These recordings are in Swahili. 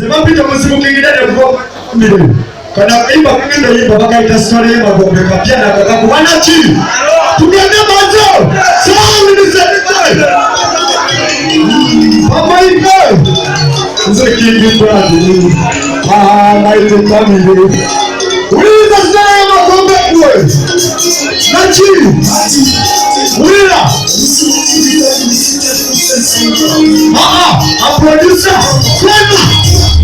Zimapita msimu kingine ndio mbili. Kana imba kingine imba baka itastori imba gombe kapia na kaka kuwana chini. Tukiende mazo. Sawa ni sasa. Mama iko. Nze kingi bradi. Maite family. Uliza sana magombe kwe. Na chini. Uliza. A producer.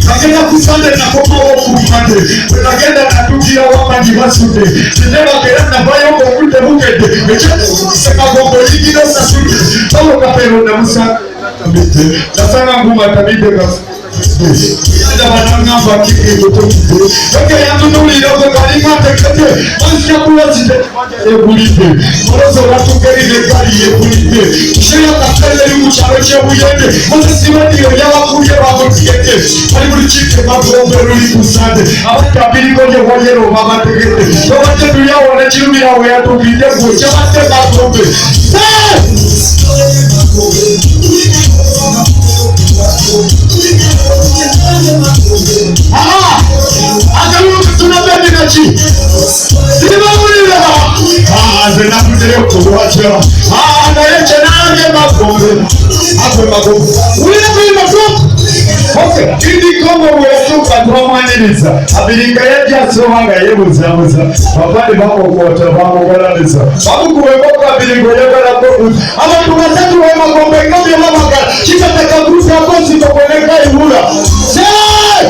Nakenda kusande na kopa woku mpande. Nakenda na tukia wapa jivasude. Sinema kera na bayo mokute mukete. Mechete sema gombo ligi na sasude. Tawo kapero na musa. Nasanga nguma tabide kasi. Ada bananga bakiki gotoki. Oke yangu nuli rogo kali mate kete. Mansia kula zide ebulite. Morozo watu keri nekali ebulite. Shaya kakele yumu charoche uyende. Mose siwadi yoyawa kuye wagotikete. Malibuli chike magombe ruli kusande. Abata pili konye wajero mama tekete. Wabate duya wane chirumi ya wea tupide kuche. Wabate magombe. Akaluka tunabedi na chi. Sima mulila. Zena kudele kuwacha. Na yeche nange magombe. Ape magombe. Ulipi magombe. Okay. Hindi komo wetuka tuwamaniliza. Abilinga yeji asomanga yebuza. Wapani bako kuwata bako kuwalanisa. Babu kuwemoka abilingo yegala kofu. Ama tunasatu wa magombe ngombe mamaka. Chika takabusa kosi tokweleka ihula. Say!